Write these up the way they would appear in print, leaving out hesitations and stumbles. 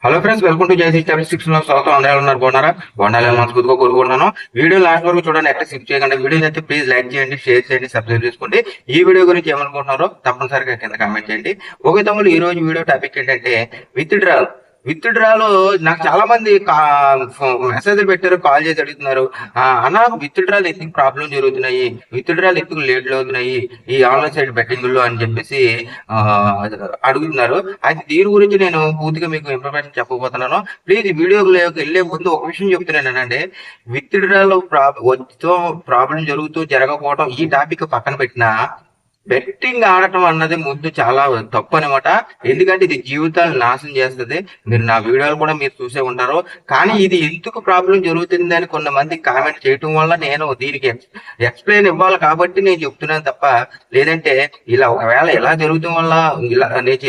Hello friends, welcome to Jassie statistics లో స్వాగతం. అందరూ ఉన్నారు, బాగున్నారా? బాగుండాలని మనస్ఫూర్తిగా కోరుకుంటున్నాను. వీడియో లాస్ట్ వరకు చూడండి, ఎక్కడ స్కిప్ చేయకండి. వీడియో అయితే ప్లీజ్ లైక్ చేయండి, షేర్ చేయండి, సబ్స్క్రైబ్ చేసుకోండి. ఈ వీడియో గురించి ఏమనుకుంటున్నారో తప్పనిసరిగా కింద కామెంట్ చేయండి. ఓకే తమ్ముడు, ఈ రోజు వీడియో టాపిక్ ఏంటంటే విత్ డ్రాల్. విత్ డ్రాలో నాకు చాలా మంది మెసేజ్ పెట్టారు, కాల్ చేసి అడుగుతున్నారు, అన్న విత్ డ్రాల్ ఎందుకు ప్రాబ్లం జరుగుతున్నాయి, విత్ డ్రాల్ ఎందుకు లేట్లు అవుతున్నాయి ఈ ఆన్లైన్ సైడ్ బెట్టింగ్ లో అని చెప్పేసి ఆ, అడుగుతున్నారు. అయితే దీని గురించి నేను పూర్తిగా మీకు ఇన్ఫర్మేషన్ చెప్పబోతున్నాను. ప్లీజ్ ఈ వీడియోకి వెళ్ళే ముందు ఒక విషయం చెప్తున్నానంటే, విత్ డ్రాలో ప్రాబ్లం జరుగుతూ జరగకపోవడం ఈ టాపిక్ పక్కన పెట్టినా బెట్టింగ్ ఆడటం అన్నది ముందు చాలా తప్పు అనమాట. ఎందుకంటే ఇది జీవితాలు నాశనం చేస్తుంది. మీరు నా వీడియోలు కూడా మీరు చూసే ఉంటారు. కానీ ఇది ఎందుకు ప్రాబ్లం జరుగుతుంది అని కొంతమంది కామెంట్ చేయటం వల్ల నేను దీనికి ఎక్స్ప్లెయిన్ ఇవ్వాలి కాబట్టి నేను చెప్తున్నాను తప్ప, లేదంటే ఇలా ఒకవేళ ఇలా జరుగుతాం వల్ల ఇలా నేను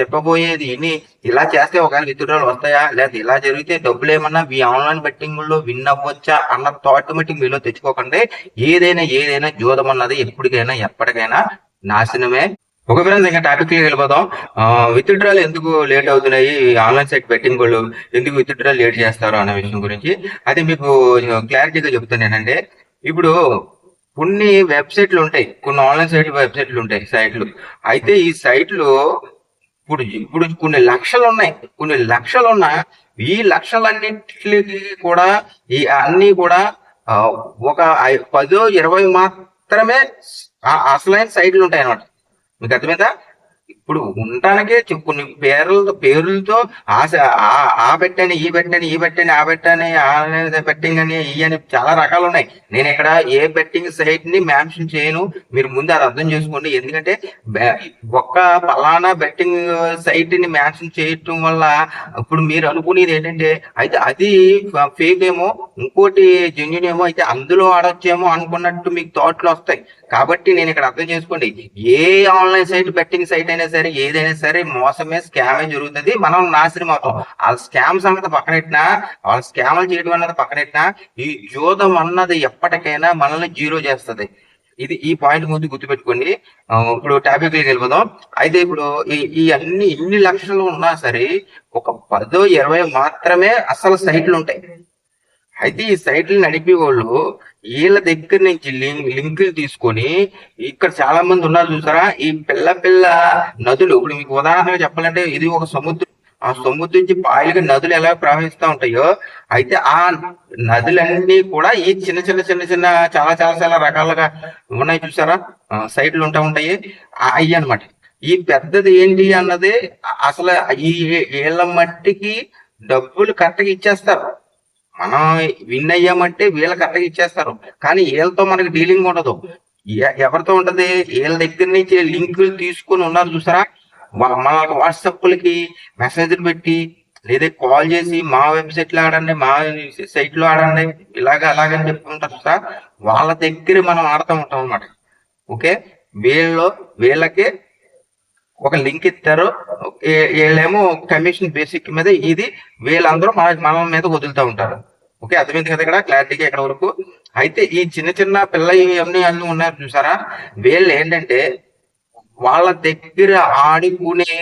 చెప్పబోయేది ఇని ఇలా చేస్తే ఒకవేళ విత్డ్రాలు వస్తాయా, లేదా ఇలా జరిగితే డబ్బులు ఏమన్నా ఈ ఆన్లైన్ బెట్టింగ్ లో విన్ అవ్వచ్చా అన్న థాట్ మీలో తెచ్చుకోకండి. ఏదైనా జూదం అన్నది ఎప్పటికైనా ఎప్పటికైనా నాశనమే. ఒక ఫ్రెండ్స్, ఇంకా టాపిక్ వెళ్ళిపోదాం. విత్ డ్రాలు ఎందుకు లేట్ అవుతున్నాయి, ఆన్లైన్ సైట్ బెట్టింగ్ వాళ్ళు ఎందుకు విత్ డ్రా లేట్ చేస్తారు అనే విషయం గురించి అయితే మీకు క్లారిటీగా చెప్తాను ఏంటంటే, ఇప్పుడు కొన్ని వెబ్సైట్లు ఉంటాయి, కొన్ని ఆన్లైన్ సైట్ వెబ్సైట్లు ఉంటాయి, సైట్లు. అయితే ఈ సైట్లు ఇప్పుడు ఇప్పుడు కొన్ని లక్షలు ఉన్న ఈ లక్షలన్నిటికి కూడా ఈ అన్ని కూడా ఒక 10-20 మాత్రమే అసలైన సైట్లు ఉంటాయి అన్నమాట. మీకు అర్థమైందా? ఇప్పుడు ఉండటానికే కొన్ని పేర్లతో ఆశ, ఆ పెట్టని ఈ పెట్టని ఈ పెట్టని ఆ పెట్టని బెట్టింగ్ అని ఈ అని చాలా రకాలు ఉన్నాయి. నేను ఇక్కడ ఏ బెట్టింగ్ సైట్ ని మెన్షన్ చేయను, మీరు ముందు అది అర్థం చేసుకోండి. ఎందుకంటే ఒక్క పలానా బెట్టింగ్ సైట్ ని మెన్షన్ చేయటం వల్ల ఇప్పుడు మీరు అనుకునేది ఏంటంటే, అయితే అది ఫేక్ ఏమో, ఇంకోటి జెన్యున్ ఏమో, అయితే అందులో ఆడొచ్చేమో అనుకున్నట్టు మీకు థాట్లు వస్తాయి. కాబట్టి నేను ఇక్కడ అర్థం చేసుకోండి, ఏ ఆన్లైన్ సైట్ బెట్టింగ్ సైట్ అయినా సరే, ఏదైనా సరే మోసమే, స్కామే జరుగుతుంది. మనం నాశనం అవుతాం. వాళ్ళ స్కామ్ సంగతి పక్కనెట్టినా, వాళ్ళ స్కామ్లు చేయడం అన్నది పక్కనెట్టినా, ఈ జోదం అన్నది ఎప్పటికైనా మనల్ని జీరో చేస్తుంది. ఈ పాయింట్ ముందు గుర్తుపెట్టుకోండి. ఇప్పుడు టాపిక్ వెళ్ళిపోదాం. అయితే ఇప్పుడు ఈ ఇన్ని లక్షలు ఉన్నా సరే ఒక 10-20 మాత్రమే అసలు సైట్లు ఉంటాయి. అయితే ఈ సైట్లు నడిపే వాళ్ళు వీళ్ళ దగ్గర నుంచి లింకులు తీసుకొని, ఇక్కడ చాలా మంది ఉన్నారు చూసారా, ఈ పిల్ల నదులు. ఇప్పుడు మీకు ఉదాహరణగా చెప్పాలంటే, ఇది ఒక సముద్రం. ఆ సముద్రం నుంచి పాయలుగా నదులు ఎలా ప్రవహిస్తూ ఉంటాయో, అయితే ఆ నదులన్నీ కూడా ఈ చిన్న చిన్న చిన్న చిన్న చాలా చాలా చాలా రకాలుగా ఉన్నాయి చూసారా, సైట్లు ఉంటాయి. అయ్యి అనమాట. ఈ పెద్దది ఏంటి అన్నది అసలు ఈ వీళ్ళ మట్టికి డబ్బులు కరెక్ట్గా ఇచ్చేస్తారు. మనం విన్ అయ్యామంటే వీళ్ళ కరెక్ట్గా ఇచ్చేస్తారు, కానీ వీళ్ళతో మనకి డీలింగ్ ఉండదు. ఎవరితో ఉంటది? వీళ్ళ దగ్గర నుంచి లింకులు తీసుకొని ఉన్నారు చూసారా, మన వాట్సాప్లకి మెసేజ్లు పెట్టి, లేదా కాల్ చేసి మా వెబ్సైట్ లో ఆడండి, మా సైట్ లో ఆడండి, అలాగని చెప్పుకుంటారు చూసా, వాళ్ళ దగ్గర మనం ఆడుతూ ఉంటాం అన్నమాట. ఓకే, వీళ్ళకి ఒక లింక్ ఇస్తారు, వీళ్ళేమో కమిషన్ బేసిక్ మీద ఇది వీళ్ళందరూ మన మీద వదులుతూ ఉంటారు. ఓకే, అర్థమైంది కదా ఇక్కడ క్లారిటీగా ఇక్కడ వరకు. అయితే ఈ చిన్న చిన్న పిల్ల అన్ని ఉన్నారు చూసారా, వీళ్ళు ఏంటంటే వాళ్ళ దగ్గర ఆడుకునే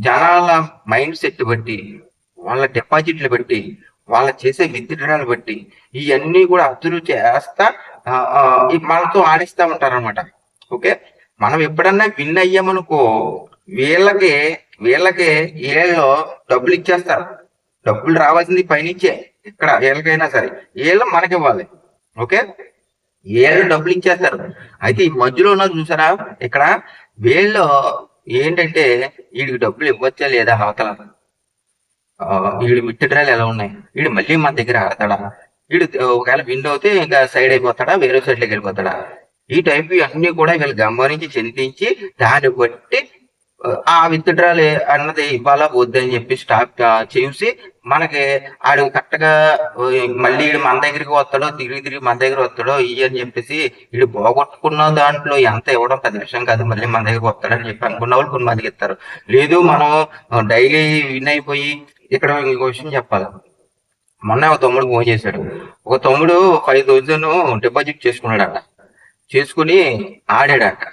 జనాల మైండ్ సెట్ బట్టి, వాళ్ళ డిపాజిట్లు బట్టి, వాళ్ళ చేసే విత్డ్రాలు బట్టి ఇవన్నీ కూడా అబ్జర్వ్ చేస్తా మనతో ఆడిస్తా ఉంటారన్నమాట. ఓకే, మనం ఎప్పుడన్నా విన్ అయ్యామనుకో, వీళ్ళకి వీళ్ళు డబ్బులు ఇచ్చేస్తారు. డబ్బులు రావాల్సింది పైనుంచే, ఇక్కడ వీళ్ళకైనా సరే వీళ్ళు మనకి ఇవ్వాలి. ఓకే, వీళ్ళు డబ్బులు ఇచ్చేస్తారు. అయితే ఈ మధ్యలో ఉన్నది చూసారా, ఇక్కడ వీళ్ళు ఏంటంటే, వీడికి డబ్బులు ఇవ్వచ్చా లేదా, అవతల వీడు విత్డ్రాలు ఎలా ఉన్నాయి, వీడు మళ్ళీ మన దగ్గర ఆడతాడా, వీడు ఒకవేళ విన్ అవుతే ఇంకా సైడ్ అయిపోతాడా, వేరే సైడ్ లోకి వెళ్ళిపోతాడా, ఈ టైప్ అన్ని కూడా వీళ్ళు గమనించి చింతించి దాన్ని బట్టి ఆ విత్డ్రాల్ అన్నది ఇవ్వాలా వద్దని చెప్పి స్టాప్ చేసి, మనకి ఆడు కరెక్ట్ గా మళ్ళీ మన దగ్గరికి వస్తాడో, తిరిగి మన దగ్గర వస్తాడో అని చెప్పేసి, వీడు పోగొట్టుకున్న దాంట్లో ఎంత ఇవ్వడం 10 విషయం కాదు, మళ్ళీ మన దగ్గరికి వస్తాడని చెప్పి అనుకున్న వాళ్ళు కొన్ని మందికి ఇస్తారు. లేదు మనం డైలీ విన్ అయిపోయి, ఇక్కడ ఇంకో విషయం చెప్పాలి. మొన్న ఒక తమ్ముడు ఫోన్ చేశాడు. ఒక తమ్ముడు 5,000 డిపాజిట్ చేసుకున్నాడట, చేసుకుని ఆడాడట.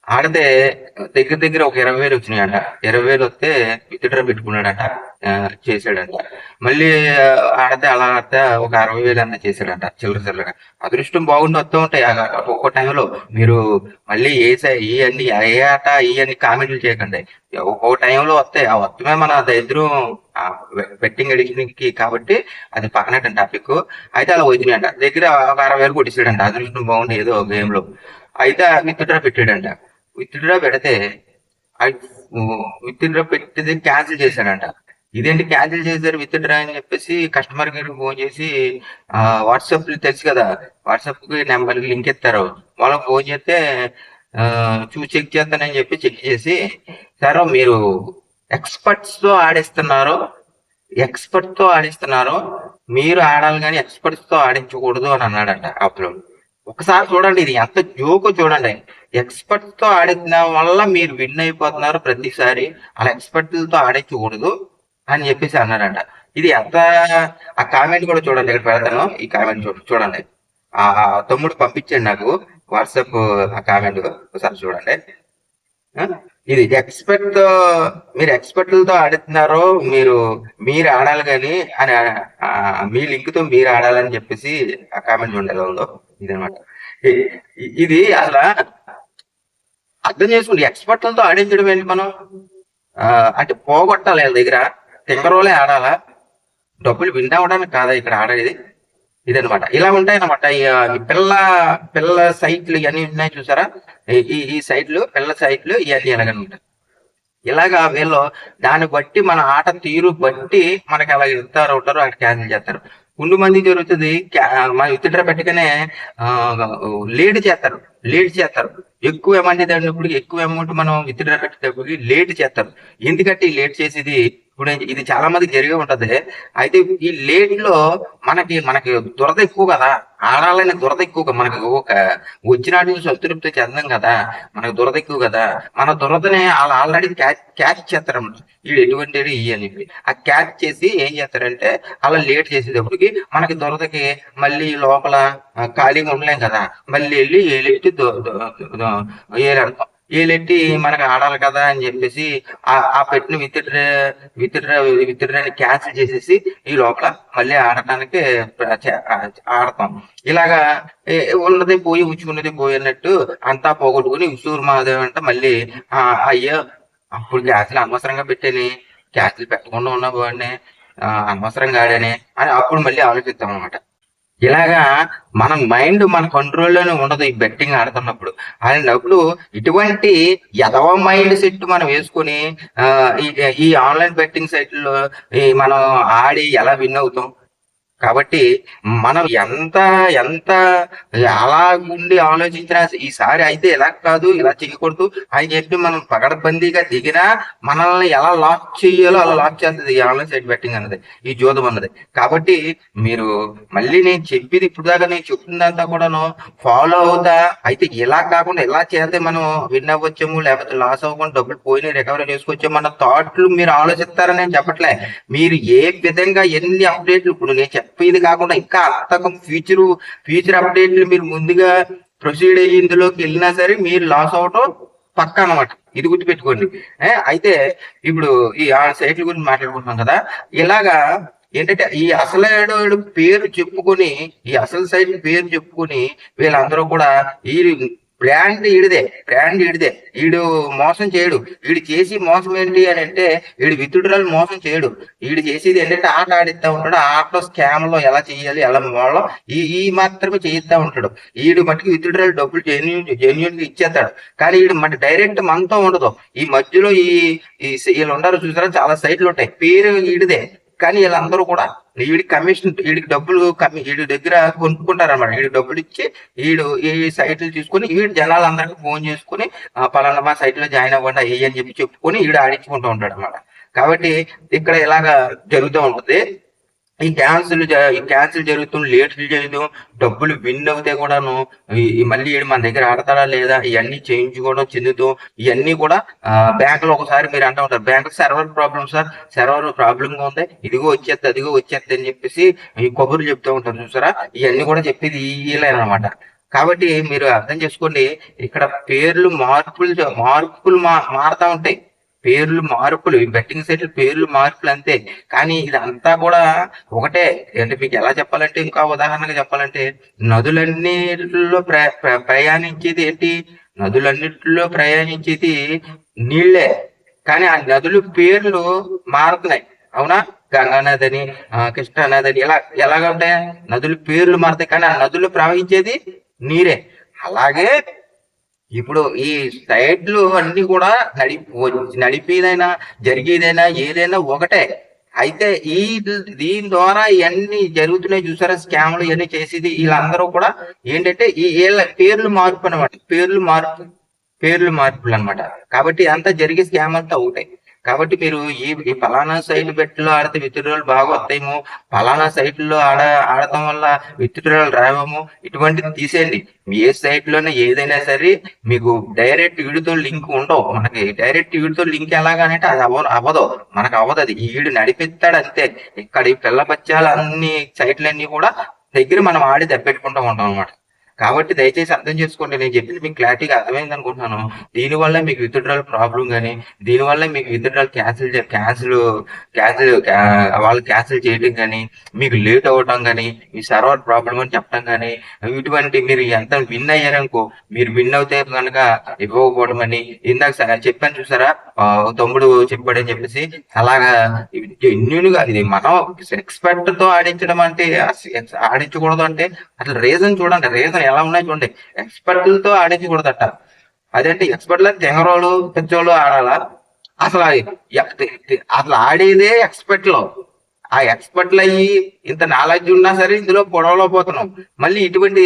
ఆడితే దగ్గర దగ్గర ఒక 20,000 వచ్చినాయంట. 20,000 వస్తే విత్‌డ్రా పెట్టుకున్నాడంట. చేసాడంట. మళ్ళీ ఆడితే అలా ఆడితే ఒక 60,000 అన్నా చేసాడంట చిల్లర చిల్లరగా. అదృష్టం బాగుండి వస్తూ ఉంటాయి. ఒక్కో టైంలో మీరు మళ్ళీ ఇయన్నీ ఏ ఆట ఇయన్నీ కామెంట్లు చేయకండి. ఒక్కో టైంలో వస్తాయి. ఆ వత్తమే మన దరిద్రం బెట్టింగ్ అడిక్షన్‌కి కాబట్టి అది పక్కనెట్టండి టాపిక్. అయితే అలా వచ్చినాయంట. దగ్గర ఒక 60,000 కొట్టేసాడంట. అదృష్టం బాగుండి ఏదో గేమ్‌లో. అయితే విత్‌డ్రా పెట్టాడంట. విత్‌డ్రా పెడితే విత్‌డ్రా పెట్టింది క్యాన్సిల్ చేశాడంట. ఇదేంటి క్యాన్సిల్ చేశారు విత్‌డ్రా అని చెప్పేసి కస్టమర్ కేర్‌కి ఫోన్ చేసి వాట్సాప్ తెలుసు కదా! వాట్సాప్‌కి నెంబర్‌కి లింక్ ఇస్తారు. వాళ్ళకి ఫోన్ చేస్తే చూసి చెక్ చేస్తానని చెప్పి చెక్ చేసి, సార్ మీరు ఎక్స్‌పర్ట్స్‌తో ఆడిస్తున్నారు. ఎక్స్‌పర్ట్‌తో ఆడిస్తున్నారు. మీరు ఆడాలి గానీ ఎక్స్‌పర్ట్స్‌తో ఆడించకూడదు అని అన్నాడంట అవతలోడు. ఒకసారి చూడండి ఇది ఎంత జోకో చూడండి. ఎక్స్‌పర్ట్స్‌తో ఆడిన వల్ల మీరు విన్ అయిపోతున్నారు ప్రతిసారి. అలా ఎక్స్‌పర్ట్‌లతో ఆడించకూడదు అని చెప్పేసి అన్నాడంట. ఇది ఎంత ఆ కామెంట్ కూడా చూడండి ఇక్కడ పెడతాను. ఈ కామెంట్ చూడండి. ఆ తమ్ముడు పంపించాడు నాకు వాట్సాప్ ఆ కామెంట్ ఒకసారి చూడండి. ఇది ఎక్స్‌పర్ట్ మీరు ఎక్స్‌పర్ట్‌లతో ఆడుతున్నారు. మీరు ఆడాలి గాని అని మీ లింక్‌తో మీరు ఆడాలని చెప్పేసి ఆ కామెంట్ చూడండి ఎలా ఉందో. ఇదనమాట. ఇది అసల అర్థం చేసుకోండి. ఎక్స్‌పర్ట్‌లతో ఆడించడం ఏంటి మనం? అంటే పోగొట్టాలి వీళ్ళ దగ్గర. తింగరోలే ఆడాలా? డబ్బులు విన్ అవ్వడానికి కాదా ఇక్కడ ఆడేది? ఇదనమాట. ఇలా ఉంటాయన్నమాట. ఈ పిల్ల సైట్లు ఇవన్నీ ఉన్నాయి చూసారా? ఈ సైట్లు పిల్ల సైట్లు ఇవన్నీ ఇలాగనే ఉంటాయి. ఇలాగా వీళ్ళు దాన్ని బట్టి మన ఆట తీరు బట్టి మనకి అలా ఇస్తారు ఉంటారు అక్కడ క్యాన్సిల్ చేస్తారు. కొన్ని మంది జరుగుతుంది మన విత్‌డ్రా పెట్టగానే లేట్ చేస్తారు. ఎక్కువ అమౌంట్ అయినప్పుడు ఎక్కువ అమౌంట్ మనం విత్‌డ్రా పెట్టేటప్పటికి లేట్ చేస్తారు. ఎందుకంటే ఈ లేట్ చేసేది ఇప్పుడు ఇది చాలా మందికి జరిగే ఉంటది. అయితే ఈ లేట్ లో మనకి దురద ఎక్కువ కదా. ఆడాలనే దురద ఎక్కువ మనకి ఒక వచ్చినాటి నుంచి సంతృప్తి చెందాం కదా. మనకు దురద ఎక్కువ కదా. మన దురదని వాళ్ళు ఆల్రెడీ క్యాచ్ చేస్తారన్నమాట. వీడు ఎటువంటి ఇవి అని చెప్పి ఆ క్యాచ్ చేసి ఏం చేస్తారంటే అలా లేట్ చేసేటప్పటికి మనకి దురదకి మళ్ళీ లోపల ఖాళీగా ఉండలేం కదా. మళ్ళీ వెళ్ళి ఏలెట్టి ఏలడతాం. ఏలెట్టి మనకి ఆడాలి కదా అని చెప్పేసి ఆ పెట్టిన విత్‌డ్రాని క్యాన్సిల్ చేసేసి ఈ లోపల మళ్ళీ ఆడటానికి ఆడతాం. ఇలాగా ఉన్నది పోయి ఉచ్చుకున్నది పోయి అన్నట్టు అంతా పోగొట్టుకుని ఉసూరు మాదేవ్ అంటే మళ్ళీ అయ్యో అప్పుడు గ్యాసులు అనవసరంగా పెట్టాని, గ్యాసులు పెట్టకుండా ఉన్న వాడిని అనవసరంగా ఆడాని అని అప్పుడు మళ్ళీ ఆలోచిస్తాం అనమాట. ఇలాగా మన మైండ్ మన కంట్రోల్లోనే ఉండదు ఈ బెట్టింగ్ ఆడుతున్నప్పుడు. అలాంటప్పుడు ఇటువంటి ఎదవ మైండ్ సెట్ మనం వేసుకొని ఈ ఆన్లైన్ బెట్టింగ్ సైట్లలో మనం ఆడి ఎలా విన్ అవుతాం? కాబట్టి మనం ఎంత అలా ఉండి ఆలోచించినా ఈసారి అయితే ఇలా కాదు ఇలా చేయకూడదు అని చెప్పి మనం పగడబందీగా దిగినా మనల్ని ఎలా లాక్ చేయాలో అలా లాక్ చేస్తుంది ఈ ఆన్లైన్ సైట్ బెట్టింగ్ అన్నది, ఈ జూదం అన్నది. కాబట్టి మీరు మళ్ళీ నేను చెప్పేది ఇప్పుడు దాకా నేను చెప్తుందంతా కూడాను ఫాలో అవుతా. అయితే ఇలా కాకుండా ఇలా చేస్తే మనం విన్ అవ్వచ్చాము లేకపోతే లాస్ అవ్వకుండా డబ్బులు పోయిన రికవరీ చేసుకోవచ్చాము అన్న థాట్లు మీరు ఆలోచిస్తారని నేను చెప్పట్లే. మీరు ఏ విధంగా ఎన్ని అప్డేట్లు ఇప్పుడు నేను చెప్పేది కాకుండా ఇంకా అంతకం ఫ్యూచర్ అప్డేట్లు మీరు ముందుగా ప్రొసీడ్ అయ్యి ఇందులోకి వెళ్ళినా సరే మీరు లాస్ అవటం పక్కా అనమాట. ఇది గుర్తుపెట్టుకోండి. అయితే ఇప్పుడు ఈ సైట్ల గురించి మాట్లాడుకుంటున్నాం కదా. ఇలాగా ఏంటంటే ఈ అసలు పేరు చెప్పుకొని ఈ అసలు సైట్ పేరు చెప్పుకొని వీళ్ళందరూ కూడా ఈ బ్రాండ్ ఈడిదే. ఈడు మోసం చేయడు. ఈడు చేసి మోసం ఏంటి అని అంటే ఈడు విత్‌డ్రాలు మోసం చేయడు. ఈడు చేసేది ఏంటంటే ఆట ఆడిస్తా ఉంటాడు. ఆటలో స్కామ్ లో ఎలా చేయాలి ఎలా వాళ్ళ ఈ మాత్రమే చేయిస్తా ఉంటాడు. ఈడు మట్టుకు విత్‌డ్రాలు డబ్బులు జెన్యున్ గా ఇచ్చేస్తాడు. కానీ ఈడు మన డైరెక్ట్ మనతో ఉండదు. ఈ మధ్యలో వీళ్ళు ఉండరు చూసారా, చాలా సైట్లు ఉంటాయి. పేరు ఈడిదే కానీ వీళ్ళందరూ కూడా వీడికి డబ్బులు వీడి దగ్గర కొనుక్కుంటారన్నమాట. వీడికి డబ్బులు ఇచ్చి ఈ సైట్లు తీసుకొని వీడు జనాలందరికీ ఫోన్ చేసుకుని పలానా మా సైట్ లో జాయిన్ అవ్వండి అయ్యి అని చెప్పి చెప్పుకొని వీడు ఆడించుకుంటూ ఉంటాడు అనమాట. కాబట్టి ఇక్కడ ఇలాగా జరుగుతూ ఉంటుంది. ఈ క్యాన్సిల్ జరుగుతుంది, లేట్లు చేయడం, డబ్బులు విన్ అవుతే కూడాను మళ్ళీ మన దగ్గర ఆడతాడా లేదా ఇవన్నీ చేయించుకోవడం చెందుతాం. ఇవన్నీ కూడా బ్యాంక్ లో ఒకసారి మీరు అంటూ ఉంటారు bank server problem sir, server problem గా ఉంది, ఇదిగో వచ్చేది అని చెప్పేసి ఈ కబుర్లు చెప్తూ ఉంటారు చూసారా. ఇవన్నీ కూడా చెప్పేది వీళ్ళేనమాట. కాబట్టి మీరు అర్థం చేసుకోండి, ఇక్కడ పేర్లు మారుతా ఉంటాయి. పేర్లు మార్పులు, ఈ బెట్టింగ్ సైట్లు పేర్లు మార్పులు అంతే. కానీ ఇదంతా కూడా ఒకటే. అంటే మీకు ఎలా చెప్పాలంటే, ఇంకా ఉదాహరణగా చెప్పాలంటే, నదులన్నిటిలో ప్రయాణించేది ఏంటి? నదులన్నిటిలో ప్రయాణించేది నీళ్లే. కానీ ఆ నదుల పేర్లు మారుతున్నాయి, అవునా? గంగా నది అని, కృష్ణా నది అని, ఇలా ఎలాగ ఉంటాయి? నదుల పేర్లు మారుతాయి, కానీ ఆ నదులు ప్రవహించేది నీరే. అలాగే ఇప్పుడు ఈ సైట్లు అన్ని కూడా నడిపేదైనా జరిగేదైనా ఏదైనా ఒకటే. అయితే దీని ద్వారా ఇవన్నీ జరుగుతున్నాయి చూసారా, స్కామ్లు ఇవన్నీ చేసేది వీళ్ళందరూ కూడా ఏంటంటే ఈ వీళ్ళ పేర్లు మార్పు అనమాట. పేర్లు మార్పులు అనమాట. కాబట్టి అంతా జరిగే స్కామ్ అంతా ఒకటే. కాబట్టి మీరు ఈ పలానా సైట్ బెట్లో ఆడితే విత్డ్రాలు బాగా వస్తాయేమో, పలానా సైట్లో ఆడటం వల్ల విత్డ్రాలు రావేమో, ఇటువంటిది తీసేయండి. ఏ సైట్ లోనే ఏదైనా సరే మీకు డైరెక్ట్ వీడితో లింక్ ఉండవు. మనకి డైరెక్ట్ వీడితో లింక్ ఎలాగనంటే అది అవ్వదు, మనకు అవ్వదు. అది వీడు నడిపిస్తాడు అంతే. ఇక్కడ ఈ పిల్ల బచ్చాలు అన్ని సైట్లన్నీ కూడా దగ్గర మనం ఆడి దెబ్బెట్టుకుంటూ ఉంటాం అనమాట. కాబట్టి దయచేసి అర్థం చేసుకోండి, నేను చెప్పింది మీకు క్లారిటీగా అర్థమైంది అనుకుంటున్నాను. దీనివల్ల మీకు విత్డ్రాల్ ప్రాబ్లం కానీ, దీనివల్ల మీకు విత్డ్రాల్ క్యాన్సిల్ వాళ్ళు క్యాన్సిల్ చేయడం కానీ, మీకు లేట్ అవ్వడం కానీ, మీ సర్వర్ ప్రాబ్లం అని చెప్పడం కానీ, ఇటువంటి మీరు ఎంత విన్ అయ్యారనుకో, మీరు విన్ అవుతే కనుక ఇవ్వకపోవడం అని ఇందాక చెప్పాను చూసారా, తమ్ముడు చెప్పాడని చెప్పేసి. అలాగా జెన్యున్గా ఇది మనం ఎక్స్పర్ట్ తో ఆడించడం అంటే, ఆడించకూడదు అంటే అసలు రీజన్ చూడండి, రీజన్ ఎలా ఉన్నాయి చూడండి. ఎక్స్పర్ట్లతో ఆడించకూడదట. అదేంటి ఎక్స్పర్ట్ల తెంగరోళ్ళు పెద్దోళ్ళు ఆడాలా? అసలు అసలు ఆడేదే ఎక్స్పర్ట్ లో. ఆ ఎక్స్పర్ట్లు అయ్యి ఇంత నాలెడ్జ్ ఉన్నా సరే ఇందులో పొడవలో పోతున్నాం. మళ్ళీ ఇటువంటి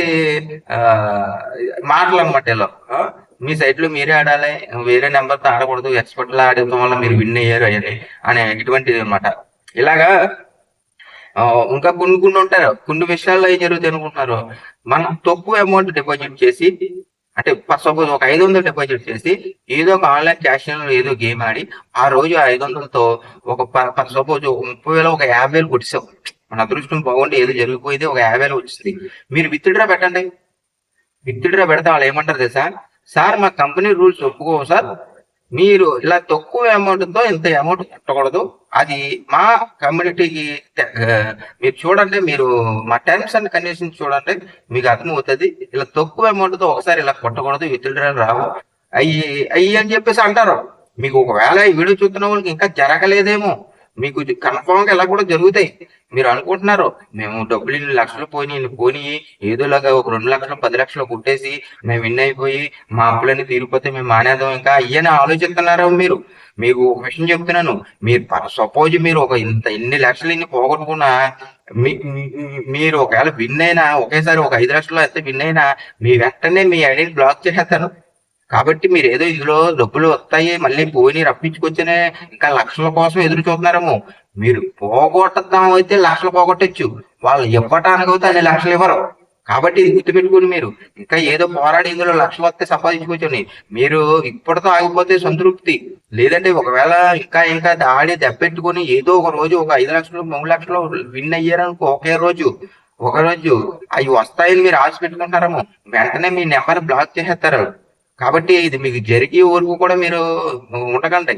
మాటలు అనమాట ఇలా. మీ సైట్ లో మీరే ఆడాలి, వేరే నెంబర్తో ఆడకూడదు, ఎక్స్పర్ట్ లా ఆడటం వల్ల మీరు విన్ అయ్యారు అనే ఇటువంటిది అనమాట. ఇలాగా ఇంకా కొన్ని ఉంటారు. కొన్ని విషయాల్లో ఏం జరుగుతాయి అనుకుంటున్నారు, మనం తక్కువ అమౌంట్ డిపాజిట్ చేసి, అంటే సపోజ్ ఒక 500 డిపాజిట్ చేసి ఏదో ఒక ఆన్లైన్ క్యాష్ ఏదో గేమ్ ఆడి ఆ రోజు 500తో ఒక సపోజ్ 30,000 ఒక 50,000 కొట్టిసావు. మన అదృష్టం బాగుండి ఏదో జరిగిపోయింది, ఒక 50,000 వచ్చింది. మీరు విత్డ్రా పెట్టండి. విత్డ్రా పెడితే వాళ్ళు ఏమంటారు తెలుసా? సార్ మా కంపెనీ రూల్స్ ఒప్పుకోవు సార్, మీరు ఇలా తక్కువ అమౌంట్ తో ఇంత అమౌంట్ కట్టకూడదు, అది మా కమ్యూనిటీకి మీరు చూడండి, మీరు మా టర్మ్స్ అండ్ కండిషన్స్ చూడండి, మీకు అర్థమవుతుంది. ఇలా తక్కువ అమౌంట్ తో ఒకసారి ఇలా కొట్టకూడదు, విత్డ్రాలు రావు అయ్యి అని చెప్పేసి అంటారు. మీకు ఒకవేళ ఈ వీడియో చూస్తున్న వాళ్ళకి ఇంకా జరగలేదేమో, మీకు కన్ఫామ్ గా ఇలా కూడా జరుగుతాయి. మీరు అనుకుంటున్నారు మేము డబ్బులు 2 లక్షలు పోనీ ఏదోలాగా ఒక 2 లక్షలు 10 లక్షలు కొట్టేసి మేము విన్ అయిపోయి మా అప్పులన్నీ తీరిపోతే మేము మానేద్దాం ఇంకా అయ్యని ఆలోచిస్తున్నారా? మీరు మీకు ఒక విషయం చెప్తున్నాను, మీరు సపోజ్ మీరు ఒక ఇన్ని లక్షలు ఇన్ని పోగొట్టుకున్నా, మీరు ఒకవేళ విన్ అయినా ఒకేసారి ఒక 5 లక్షలు అయితే విన్ అయినా మీ వెంటనే మీ ఐడిని బ్లాక్ చేసేస్తారు. కాబట్టి మీరు ఏదో ఇందులో డబ్బులు వస్తాయి మళ్ళీ పోయి రప్పించుకొచ్చనే ఇంకా లక్షల కోసం ఎదురు చూస్తున్నారేమో. మీరు పోగొట్టడం అయితే లక్షలు పోగొట్టచ్చు, వాళ్ళు ఇవ్వటానికి అయితే అన్ని లక్షలు ఇవ్వరు. కాబట్టి ఇది గుర్తుపెట్టుకుని మీరు ఇంకా ఏదో పోరాడి ఇందులో లక్షలు వస్తే సంపాదించుకోవచ్చని మీరు ఇప్పటితో ఆగిపోతే సంతృప్తి. లేదంటే ఒకవేళ ఇంకా ఆడి దెబ్బెట్టుకుని ఏదో ఒక రోజు ఒక 5 లక్షలు 3 లక్షలు విన్ అయ్యారనుకో, ఒక రోజు అవి వస్తాయని మీరు ఆశ పెట్టుకుంటారేమో, వెంటనే మీ నెంబర్ బ్లాక్ చేసేస్తారు. కాబట్టి ఇది మీకు జరిగే వరకు కూడా మీరు ఉండకండి.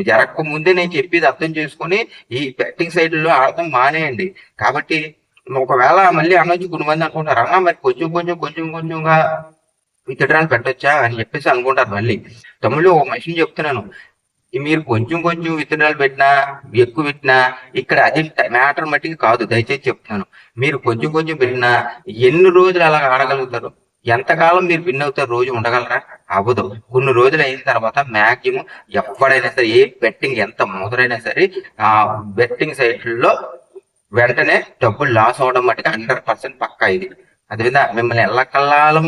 జరగక ముందే నేను చెప్పేది అర్థం చేసుకుని ఈ బెట్టింగ్ సైడ్లో ఆడటం మానేయండి. కాబట్టి ఒకవేళ మళ్ళీ అనొచ్చు, కొంతమంది అనుకుంటారు అన్న మరి కొంచెంగా విత్డ్రాలు పెట్టొచ్చా అని చెప్పేసి అనుకుంటారు. మళ్ళీ తమ్ముళ్ళు ఒక మనిషిని చెప్తున్నాను, మీరు కొంచెం విత్డ్రాలు పెట్టినా ఎక్కువ పెట్టినా ఇక్కడ అది మ్యాటర్ మట్టికి కాదు. దయచేసి చెప్తున్నాను, మీరు కొంచెం పెట్టినా ఎన్ని రోజులు అలా ఆడగలుగుతారు? ఎంతకాలం మీరు విన్ అవుతారు? రోజు ఉండగలరా? అవ్వదు. కొన్ని రోజులు అయిన తర్వాత మ్యాక్సిమం ఎవడైనా సరే, ఏ బెట్టింగ్ ఎంత మోదరైనా సరే, ఆ బెట్టింగ్ సైట్లలో వెంటనే డబ్బులు లాస్ అవడం మట్టుకు 100% పక్కా ఇది. అదేవిధంగా మిమ్మల్ని ఎల్లకల్లాలం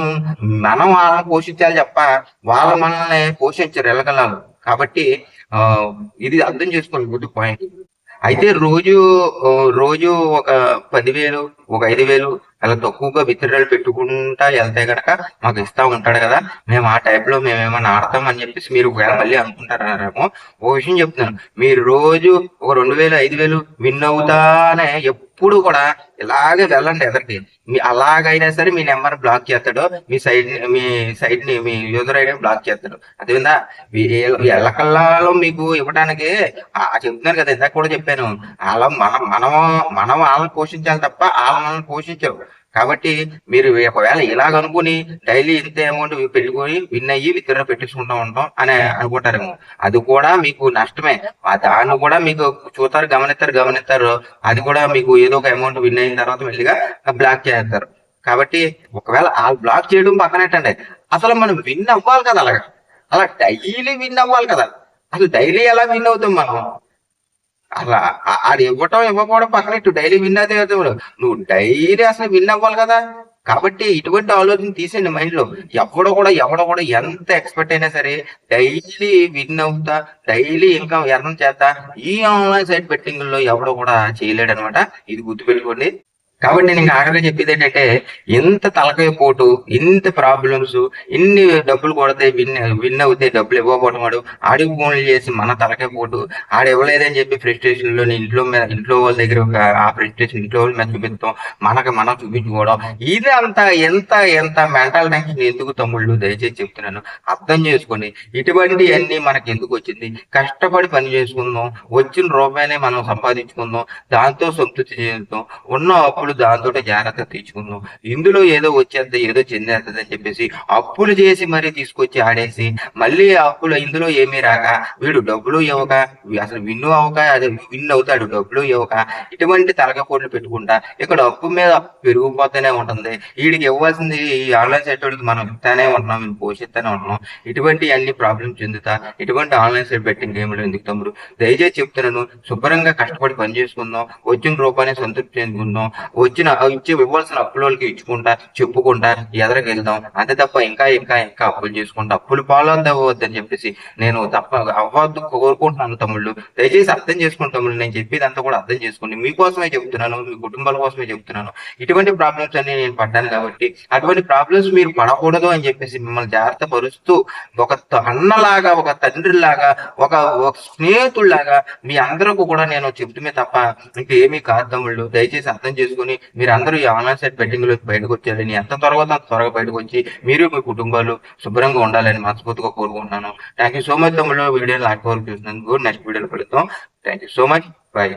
మనం వాళ్ళని పోషించాలి తప్ప వాళ్ళు మనల్ని పోషించరు ఎల్లకల్లాలు. కాబట్టి ఇది అర్థం చేసుకోండి, గుడ్ పాయింట్. అయితే రోజు ఒక 10,000 ఒక 5,000 చాలా తక్కువగా విత్డ్రాలు పెట్టుకుంటా వెళ్తే గనక మాకు ఇస్తా ఉంటాడు కదా, మేము ఆ టైప్ లో మేము ఏమైనా ఆడతాం అని చెప్పేసి మీరు ఒకవేళ మళ్ళీ అనుకుంటారేమో. ఒక విషయం చెప్తున్నాను, మీరు రోజు ఒక 2000 5000 విన్ అవుతానే ఎప్పుడు కూడా ఇలాగే వెళ్ళండి ఎదరికి. మీ అలాగైనా సరే మీ నెంబర్ బ్లాక్ చేస్తాడు, మీ సైట్ ని మీ యూజర్ ఐడి బ్లాక్ చేస్తాడు. అదేవిధంగా ఎల్లకల్లాలో మీకు ఇవ్వడానికి చెప్తున్నాను కదా, ఇందాక కూడా చెప్పాను, అలా మనం వాళ్ళని పోషించాలి తప్ప వాళ్ళ మనల్ని పోషించరు. కాబట్టి మీరు ఒకవేళ ఇలాగ అనుకుని డైలీ ఇంత అమౌంట్ పెట్టుకొని విన్ అయ్యి విత్డ్రా పెట్టించుకుంటూ ఉంటాం అని అనుకుంటారేమో, అది కూడా మీకు నష్టమే. దాన్ని కూడా మీకు చూస్తారు, గమనిస్తారు, అది కూడా మీకు ఏదో ఒక అమౌంట్ విన్ అయిన తర్వాత మెల్లిగా బ్లాక్ చేస్తారు. కాబట్టి ఒకవేళ ఆ బ్లాక్ చేయడం పక్కనట్టండి, అసలు మనం విన్ అవ్వాలి కదా, అలా డైలీ విన్ అవ్వాలి కదా. అసలు డైలీ ఎలా విన్ అవుతాం మనం? అలా అది ఇవ్వకపోవడం పక్కనట్టు, డైలీ విన్ అయితే నువ్వు డైలీ అసలు విన్ అవ్వాలి కదా. కాబట్టి ఇటువంటి ఆలోచన తీసేయండి మైండ్ లో. ఎవడో కూడా ఎంత ఎక్స్పర్ట్ అయినా సరే డైలీ విన్ అవుతా, డైలీ ఇన్కమ్ ఎర్న్ చేస్తా ఈ ఆన్లైన్ సైట్ బెట్టింగ్ లో ఎవడో కూడా చేయలేడు అనమాట. ఇది గుర్తుపెట్టుకోండి. కాబట్టి నేను ఆఖరిగా చెప్పేది ఏంటంటే, ఇంత తలకాయ పోటు, ఇంత ప్రాబ్లమ్స్, ఇన్ని డబ్బులు కొడితే విన్ అవుతే డబ్బులు ఇవ్వకపోవడం, వాడు ఆడికి ఫోన్లు చేసి మన తలకాయ పోటు, ఆడు ఇవ్వలేదని చెప్పి ఫ్రస్ట్రేషన్ లో ఇంట్లో వాళ్ళ దగ్గర ఆ ఫ్రస్ట్రేషన్ ఇంట్లో వాళ్ళ మీద చూపిస్తాం, మనం చూపించుకోవడం, ఇది అంత ఎంత మెంటల్ టెన్షన్ ఎందుకు తమ్ముళ్ళు? దయచేసి చెప్తున్నాను, అర్థం చేసుకోండి. ఇటువంటి అన్ని మనకి ఎందుకు వచ్చింది? కష్టపడి పని చేసుకుందాం, వచ్చిన రూపాయనే మనం సంపాదించుకుందాం, దాంతో సంతృప్తి చెందుతాం, ఉన్న అప్పులు దాంతో జాగ్రత్త తీర్చుకుందాం. ఇందులో ఏదో వచ్చేది ఏదో చెందేస్తుంది అని చెప్పేసి అప్పులు చేసి మరీ తీసుకొచ్చి ఆడేసి మళ్ళీ అప్పులు ఇందులో ఏమీ రాక వీడు డబ్బులు ఇవ్వక, అసలు విన్ అవుతాడు డబ్బులు ఇవ్వక, ఇటువంటి తలకపోట్లు పెట్టుకుంటా ఇక్కడ అప్పు మీద పెరిగిపోతూనే ఉంటుంది. వీడికి ఇవ్వాల్సింది ఈ ఆన్లైన్ సైట్ వాడికి మనం ఇస్తానే ఉంటున్నాం, మేము పోషిస్తూనే ఉంటున్నాం. ఇటువంటి అన్ని ప్రాబ్లమ్స్ చెందుతా ఇటువంటి ఆన్లైన్ సైట్ బెట్టింగ్ గేమ్లు ఎందుకు తమ్ముడు? దయచేసి చెప్తున్నాను, శుభ్రంగా కష్టపడి పని చేసుకుందాం, వచ్చిన రూపాయని సంతృప్తి చెందుకుందాం, ఇవ్వాల్సిన అప్పులకి ఇచ్చుకుంటా చెప్పుకుంటా ఎదరకెళ్దాం. అంతే తప్ప ఇంకా అప్పులు చేసుకుంటా అప్పులు పాలొద్దని చెప్పేసి నేను అవ్వద్దు కోరుకుంటున్నాను తమ్ముళ్ళు. దయచేసి అర్థం చేసుకోండి తమ్ముళ్ళు, నేను చెప్పేది అంతా కూడా అర్థం చేసుకోండి. మీకోసమే చెప్తున్నాను, మీ కుటుంబాల కోసమే చెప్తున్నాను. ఇటువంటి ప్రాబ్లమ్స్ అన్ని నేను పడ్డాను కాబట్టి అటువంటి ప్రాబ్లమ్స్ మీరు పడకూడదు అని చెప్పేసి మిమ్మల్ని జాగ్రత్త పరుస్తూ, ఒక అన్నలాగా, ఒక తండ్రిలాగా, ఒక స్నేహితుల్లాగా మీ అందరికీ కూడా నేను చెప్తుమే తప్ప ఇంకేమీ కాదు తమ్ముళ్ళు. దయచేసి అర్థం చేసుకుని మీరు అందరూ ఈ ఆన్లైన్ సైట్ బెట్టింగ్ లోకి బయటకు వచ్చేయాలని, ఎంత త్వరగా బయటకు వచ్చి మీరు మీ కుటుంబాలు శుభ్రంగా ఉండాలని మనస్ఫూర్తిగా కోరుకుంటున్నాను. థ్యాంక్ యూ సో మచ్ తమ్ముళ్ళు, వీడియో లాస్ట్ వరకు చూసినందుకు. నెక్స్ట్ వీడియోలో కలుద్దాం. Thank you so much. Bye.